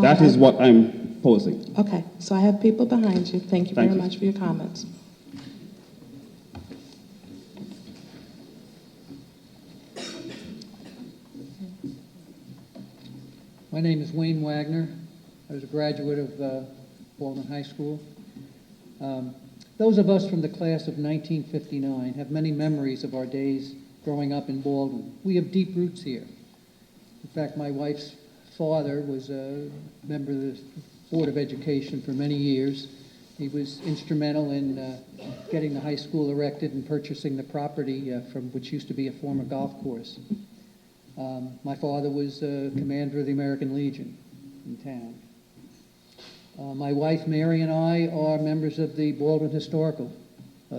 That is what I'm posing. Okay, so I have people behind you. Thank you Thank very you. much for your comments. My name is Wayne Wagner. I was a graduate of Baldwin High School. Those of us from the class of 1959 have many memories of our days growing up in Baldwin. We have deep roots here. In fact, my wife's father was a member of the Board of Education for many years. He was instrumental in getting the high school erected and purchasing the property from which used to be a former golf course. My father was commander of the American Legion in town. My wife, Mary, and I are members of the Baldwin Historical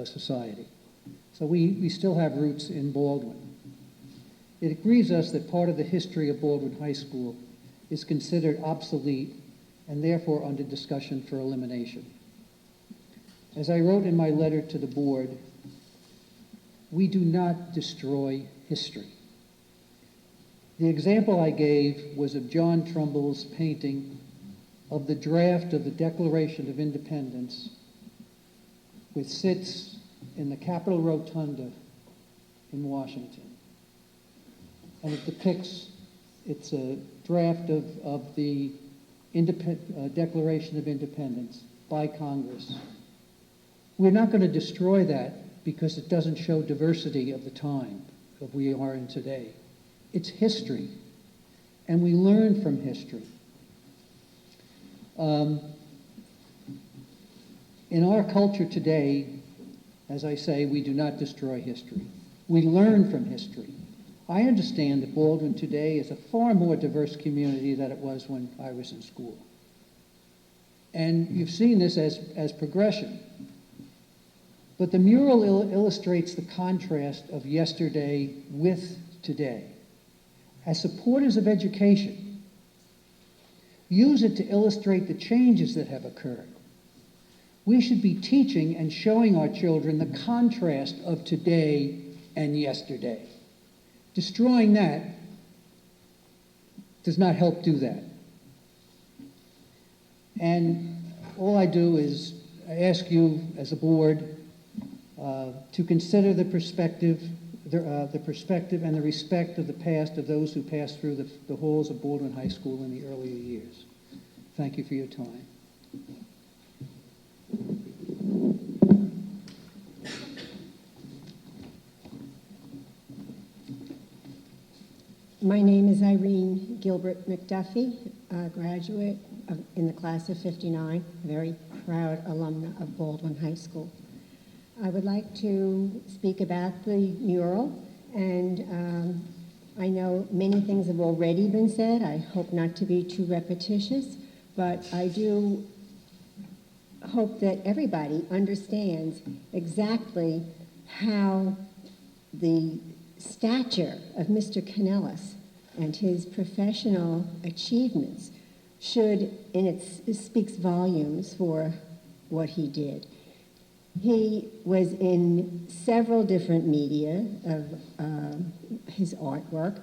Society. So we still have roots in Baldwin. It grieves us that part of the history of Baldwin High School is considered obsolete and therefore under discussion for elimination. As I wrote in my letter to the board, we do not destroy history. The example I gave was of John Trumbull's painting of the draft of the Declaration of Independence, which sits in the Capitol Rotunda in Washington. And it depicts, it's a draft of the Declaration of Independence by Congress. We're not going to destroy that because it doesn't show diversity of the time that we are in today. It's history, and we learn from history. In our culture today, as I say, we do not destroy history. We learn from history. I understand that Baldwin today is a far more diverse community than it was when I was in school. And you've seen this as progression. But the mural illustrates the contrast of yesterday with today. As supporters of education, use it to illustrate the changes that have occurred. We should be teaching and showing our children the contrast of today and yesterday. Destroying that does not help do that. And all I do is I ask you as a board to consider the perspective and the respect of the past of those who passed through the halls of Baldwin High School in the earlier years. Thank you for your time. My name is Irene Gilbert McDuffie, a graduate in the class of '59, a very proud alumna of Baldwin High School. I would like to speak about the mural, and I know many things have already been said. I hope not to be too repetitious, but I do hope that everybody understands exactly how the stature of Mr. Kanellis and his professional achievements it speaks volumes for what he did. He was in several different media of his artwork.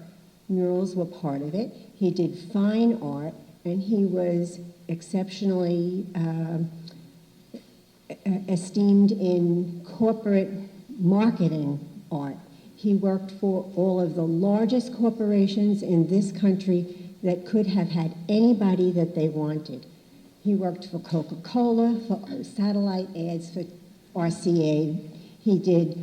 Murals were part of it. He did fine art, and he was exceptionally esteemed in corporate marketing art. He worked for all of the largest corporations in this country that could have had anybody that they wanted. He worked for Coca-Cola, for satellite ads for RCA. He did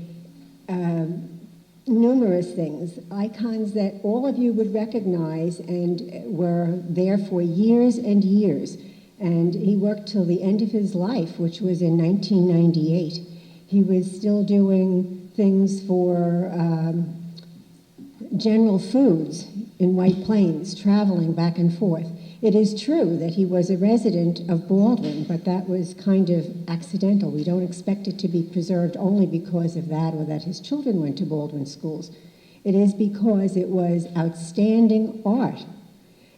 numerous things, icons that all of you would recognize and were there for years and years. And he worked till the end of his life, which was in 1998. He was still doing things for General Foods in White Plains, traveling back and forth. It is true that he was a resident of Baldwin, but that was kind of accidental. We don't expect it to be preserved only because of that or that his children went to Baldwin schools. It is because it was outstanding art.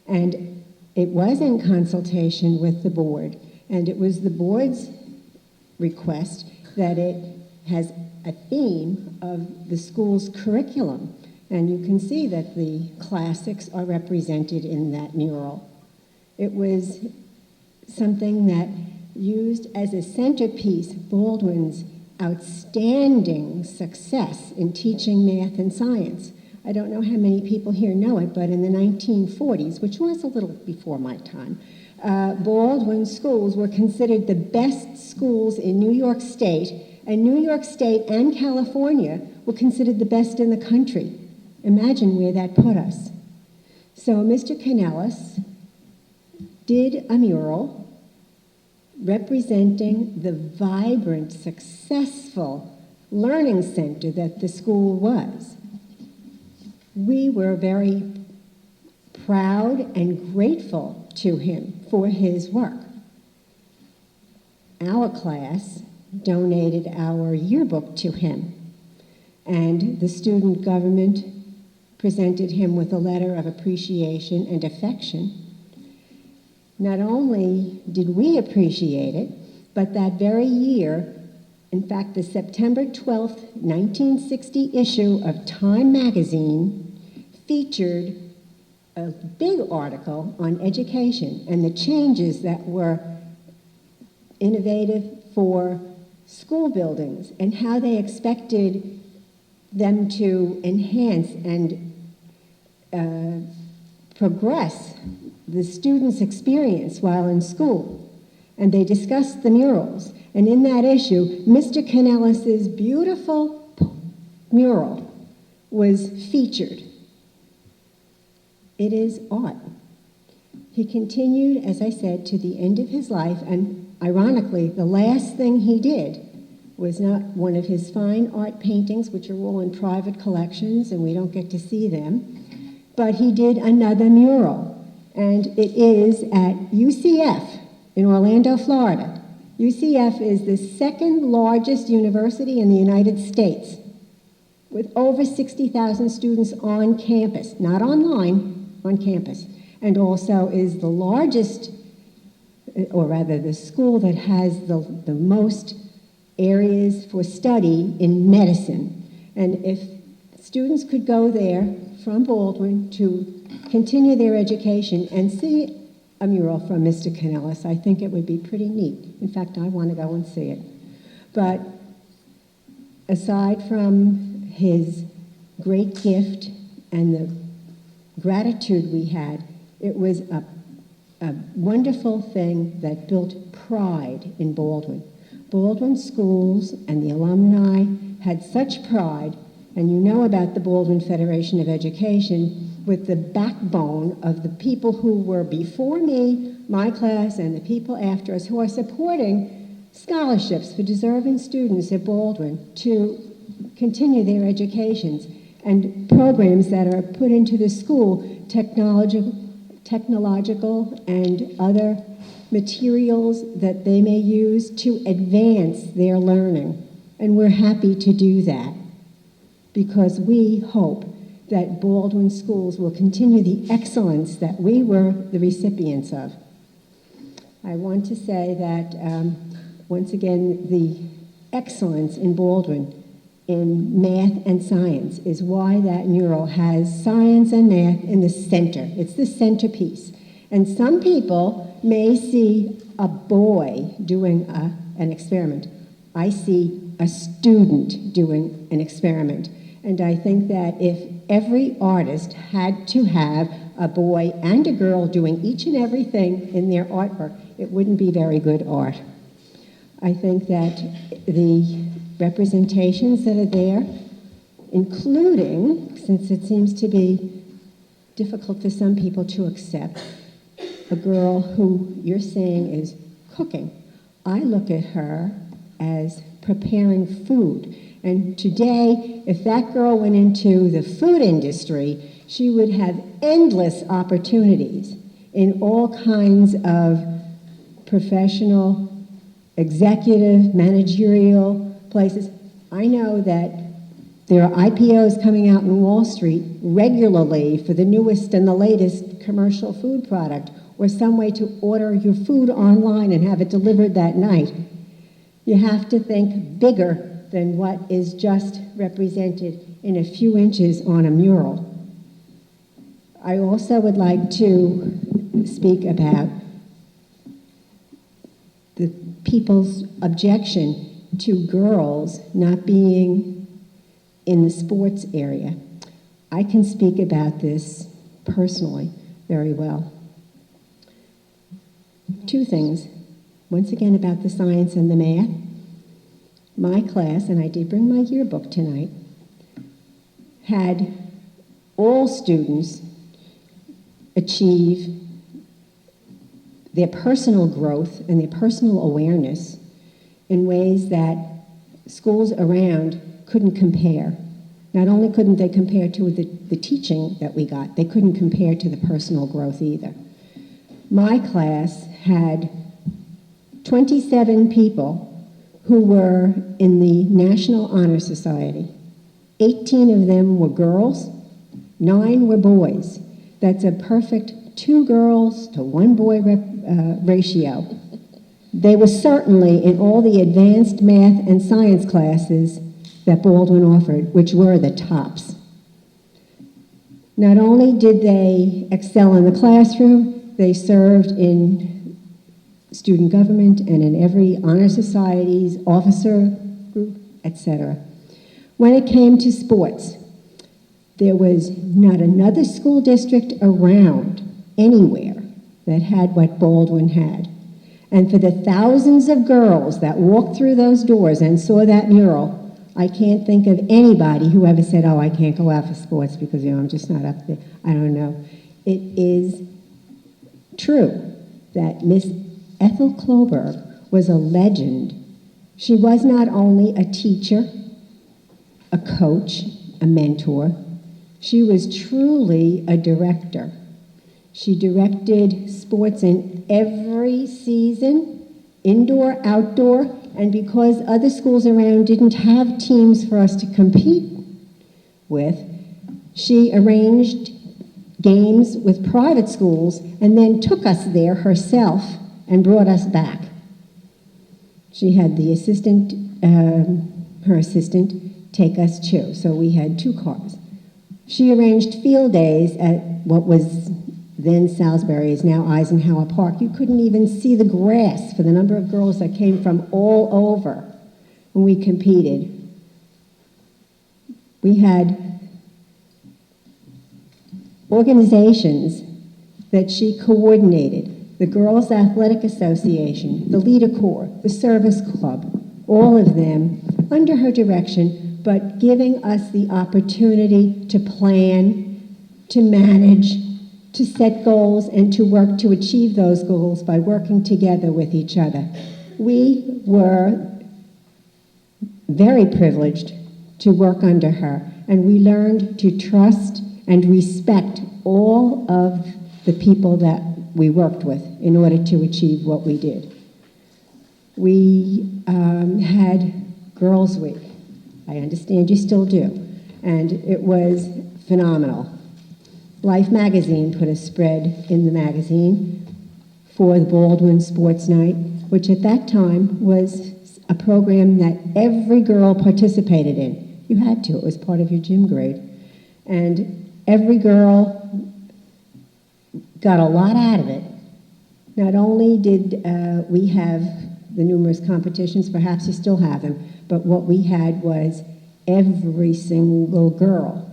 And it was in consultation with the board, and it was the board's request that it has a theme of the school's curriculum. And you can see that the classics are represented in that mural. It was something that used as a centerpiece Baldwin's outstanding success in teaching math and science. I don't know how many people here know it, but in the 1940s, which was a little before my time, Baldwin schools were considered the best schools in New York State, and New York State and California were considered the best in the country. Imagine where that put us. So Mr. Kanellis did a mural representing the vibrant, successful learning center that the school was. We were very proud and grateful to him for his work. Our class donated our yearbook to him, and the student government presented him with a letter of appreciation and affection. Not only did we appreciate it, but that very year, in fact, the September 12th, 1960 issue of Time magazine featured a big article on education and the changes that were innovative for school buildings and how they expected them to enhance and progress the students' experience while in school. And they discussed the murals. And in that issue, Mr. Kanellis's beautiful mural was featured. It is art. He continued, as I said, to the end of his life, and ironically, the last thing he did was not one of his fine art paintings, which are all in private collections, and we don't get to see them, but he did another mural, and it is at UCF in Orlando, Florida. UCF is the second largest university in the United States, with over 60,000 students on campus, not online, on campus, and also is the largest, or rather the school that has the most areas for study in medicine. And if students could go there from Baldwin to continue their education and see a mural from Mr. Kanellis, I think it would be pretty neat. In fact, I want to go and see it. But aside from his great gift and the gratitude we had, it was a wonderful thing that built pride in Baldwin. Baldwin schools and the alumni had such pride, and you know about the Baldwin Federation of Education, with the backbone of the people who were before me, my class, and the people after us, who are supporting scholarships for deserving students at Baldwin to continue their educations, and programs that are put into the school, technological and other materials that they may use to advance their learning. And we're happy to do that because we hope that Baldwin schools will continue the excellence that we were the recipients of. I want to say that, once again, the excellence in Baldwin in math and science is why that mural has science and math in the center. It's the centerpiece. And some people may see a boy doing an experiment. I see a student doing an experiment. And I think that if every artist had to have a boy and a girl doing each and everything in their artwork, it wouldn't be very good art. I think that the representations that are there, including, since it seems to be difficult for some people to accept, a girl who you're saying is cooking. I look at her as preparing food. And today, if that girl went into the food industry, she would have endless opportunities in all kinds of professional, executive, managerial places. I know that there are IPOs coming out in Wall Street regularly for the newest and the latest commercial food product, or some way to order your food online and have it delivered that night. You have to think bigger than what is just represented in a few inches on a mural. I also would like to speak speak about the people's objection to girls not being in the sports area. I can speak about this personally very well. Two things. Once again, about the science and the math. My class, and I did bring my yearbook tonight, had all students achieve their personal growth and their personal awareness in ways that schools around couldn't compare. Not only couldn't they compare to the teaching that we got, they couldn't compare to the personal growth either. My class had 27 people who were in the National Honor Society. 18 of them were girls, 9 were boys. That's a perfect 2 girls to 1 boy ratio. They were certainly in all the advanced math and science classes that Baldwin offered, which were the tops. Not only did they excel in the classroom, they served in student government and in every honor society's officer group, etc. When it came to sports, there was not another school district around anywhere that had what Baldwin had. And for the thousands of girls that walked through those doors and saw that mural, I can't think of anybody who ever said, oh, I can't go out for sports because, I'm just not up there. I don't know. It is true that Miss Ethel Kloberg was a legend. She was not only a teacher, a coach, a mentor. She was truly a director. She directed sports in every season, indoor, outdoor, and because other schools around didn't have teams for us to compete with, she arranged games with private schools and then took us there herself and brought us back. She had the assistant, her assistant, take us too, so we had 2 cars. She arranged field days at what was then Salisbury, is now Eisenhower Park. You couldn't even see the grass for the number of girls that came from all over when we competed. We had organizations that she coordinated: the Girls Athletic Association, the Leader Corps, the Service Club, all of them under her direction, but giving us the opportunity to plan, to manage, to set goals, and to work to achieve those goals by working together with each other. We were very privileged to work under her, and we learned to trust and respect all of the people that we worked with in order to achieve what we did. We had Girls Week. I understand you still do, and it was phenomenal. Life magazine put a spread in the magazine for the Baldwin Sports Night, which at that time was a program that every girl participated in. You had to, it was part of your gym grade. And every girl got a lot out of it. Not only did we have the numerous competitions, perhaps you still have them, but what we had was every single girl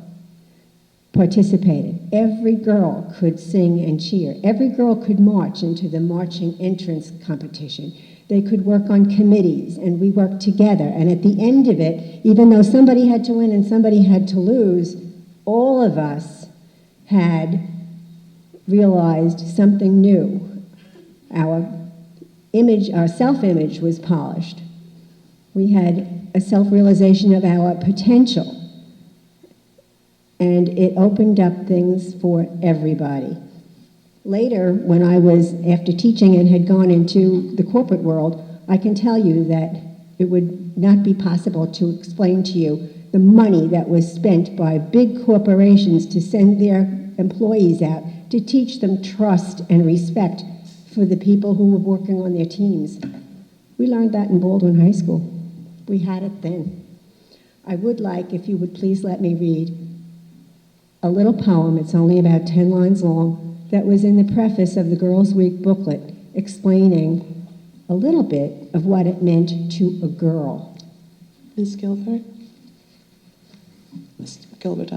participated. Every girl could sing and cheer. Every girl could march into the marching entrance competition. They could work on committees, and we worked together. And at the end of it, even though somebody had to win and somebody had to lose, all of us had realized something new. Our image, our self-image was polished. We had a self-realization of our potential. And it opened up things for everybody. Later, when I was, after teaching and had gone into the corporate world, I can tell you that it would not be possible to explain to you the money that was spent by big corporations to send their employees out to teach them trust and respect for the people who were working on their teams. We learned that in Baldwin High School. We had it then. I would like, if you would please let me read a little poem. It's only about 10 lines long that was in the preface of the Girls' Week booklet explaining a little bit of what it meant to a girl. Ms. Gilbert? Ms. Gilbert,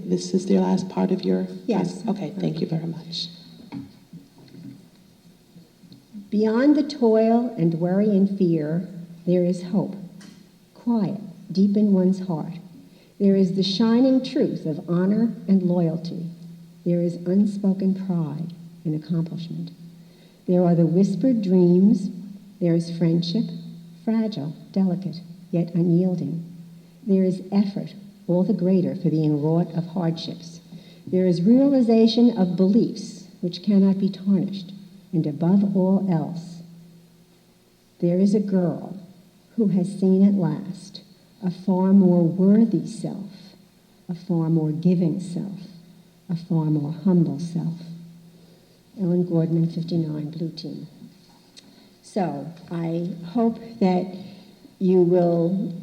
this is the last part of your... Yes. Okay, thank you very much. Beyond the toil and worry and fear, there is hope, quiet, deep in one's heart. There is the shining truth of honor and loyalty. There is unspoken pride in accomplishment. There are the whispered dreams. There is friendship, fragile, delicate, yet unyielding. There is effort, all the greater for being wrought of hardships. There is realization of beliefs which cannot be tarnished. And above all else, there is a girl who has seen at last a far more worthy self, a far more giving self, a far more humble self. Ellen Gordman, 59, Blue Team. So I hope that you will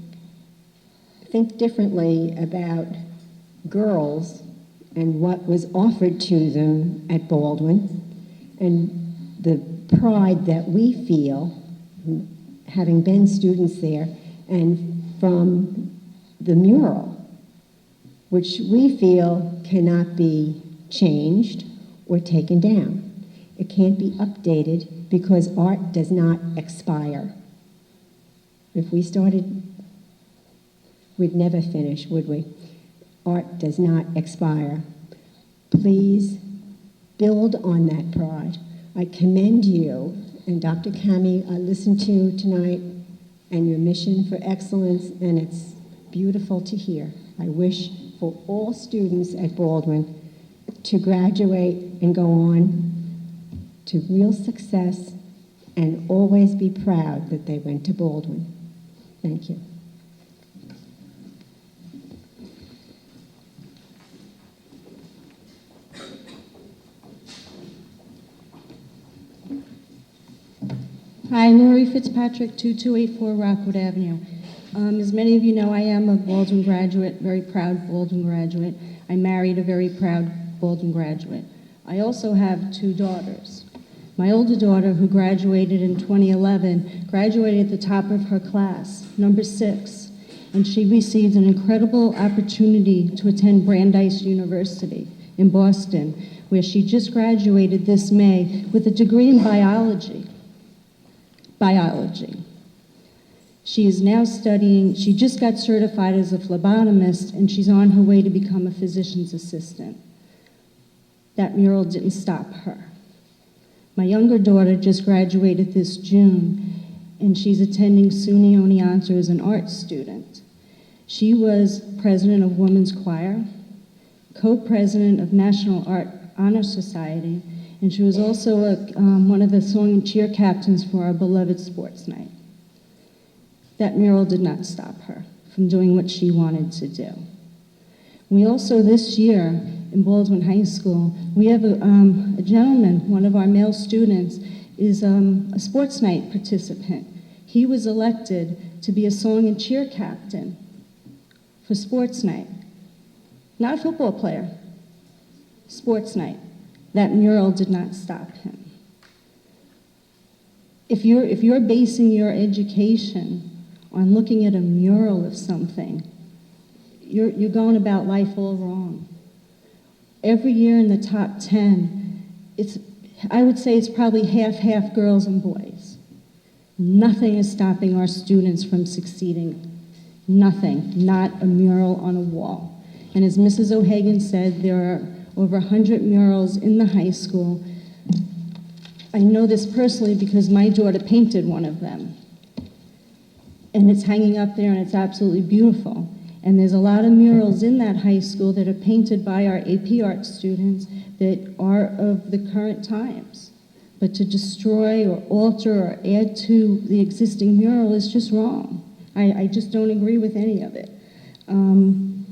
think differently about girls and what was offered to them at Baldwin, and the pride that we feel, having been students there, and from the mural, which we feel cannot be changed or taken down. It can't be updated because art does not expire. If we started, we'd never finish, would we? Art does not expire. Please build on that pride. I commend you, and Dr. Kami, I listened to tonight, and your mission for excellence, and it's beautiful to hear. I wish for all students at Baldwin to graduate and go on to real success and always be proud that they went to Baldwin. Thank you. Hi, Lori Fitzpatrick, 2284 Rockwood Avenue. As many of you know, I am a Baldwin graduate, very proud Baldwin graduate. I married a very proud Baldwin graduate. I also have two daughters. My older daughter, who graduated in 2011, graduated at the top of her class, number 6, and she received an incredible opportunity to attend Brandeis University in Boston, where she just graduated this May with a degree in biology. She is now studying, she just got certified as a phlebotomist, and she's on her way to become a physician's assistant. That mural didn't stop her. My younger daughter just graduated this June, and she's attending SUNY Oneonta as an art student. She was president of Women's Choir, co-president of National Art Honor Society, and she was also one of the song and cheer captains for our beloved sports night. That mural did not stop her from doing what she wanted to do. We also, this year, in Baldwin High School, we have a gentleman, one of our male students, is a sports night participant. He was elected to be a song and cheer captain for sports night. Not a football player, sports night. That mural did not stop him. If you're basing your education on looking at a mural of something, you're going about life all wrong. Every year in the top 10, I would say it's probably half girls and boys. Nothing is stopping our students from succeeding. Nothing, not a mural on a wall. And as Mrs. O'Hagan said, there are over 100 murals in the high school. I know this personally because my daughter painted one of them. And it's hanging up there and it's absolutely beautiful. And there's a lot of murals in that high school that are painted by our AP art students that are of the current times. But to destroy or alter or add to the existing mural is just wrong. I just don't agree with any of it. And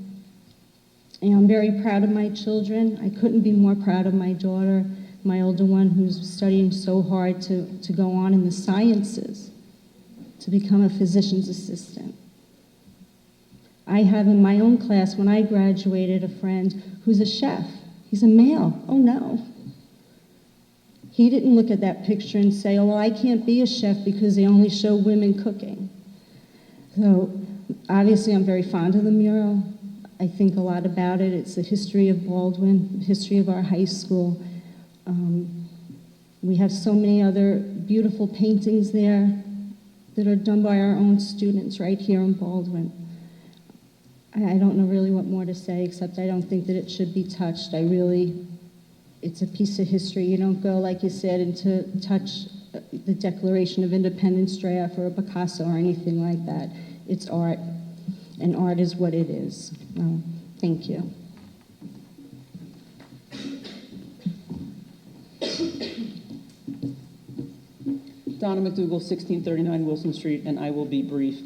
I'm very proud of my children. I couldn't be more proud of my daughter, my older one, who's studying so hard to go on in the sciences, to become a physician's assistant. I have in my own class, when I graduated, a friend who's a chef. He's a male. Oh no. He didn't look at that picture and say, oh, well, I can't be a chef because they only show women cooking. So obviously I'm very fond of the mural. I think a lot about it. It's the history of Baldwin, the history of our high school. We have so many other beautiful paintings there that are done by our own students right here in Baldwin. I don't know really what more to say, except I don't think that it should be touched. It's a piece of history. You don't go, like you said, into touch the Declaration of Independence draft or a Picasso or anything like that. It's art, and art is what it is. Thank you. Donna McDougal, 1639 Wilson Street, and I will be brief.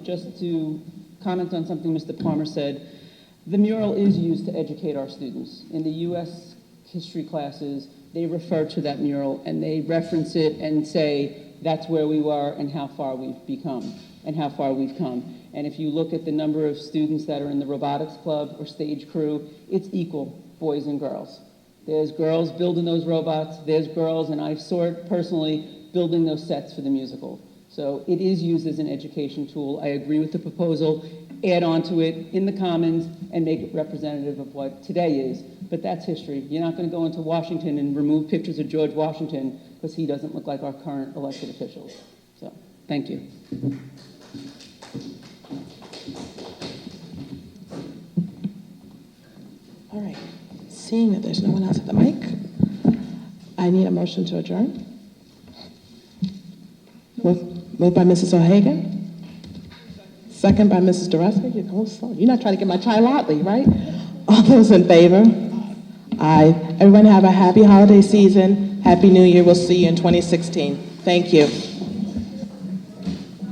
Just to comment on something Mr. Palmer said, the mural is used to educate our students. In the U.S. history classes, they refer to that mural and they reference it and say, that's where we were and how far we've become and how far we've come. And if you look at the number of students that are in the robotics club or stage crew, it's equal, boys and girls. There's girls building those robots, there's girls, and I saw it personally, building those sets for the musical. So it is used as an education tool. I agree with the proposal. Add on to it in the Commons and make it representative of what today is. But that's history. You're not going to go into Washington and remove pictures of George Washington because he doesn't look like our current elected officials. So, thank you. All right. Seeing that there's no one else at the mic, I need a motion to adjourn. Moved by Mrs. O'Hagan. Second by Mrs. DeRusco. You're going slow. You're not trying to get my child Otley, right? All those in favor? Aye. Everyone have a happy holiday season. Happy New Year. We'll see you in 2016. Thank you.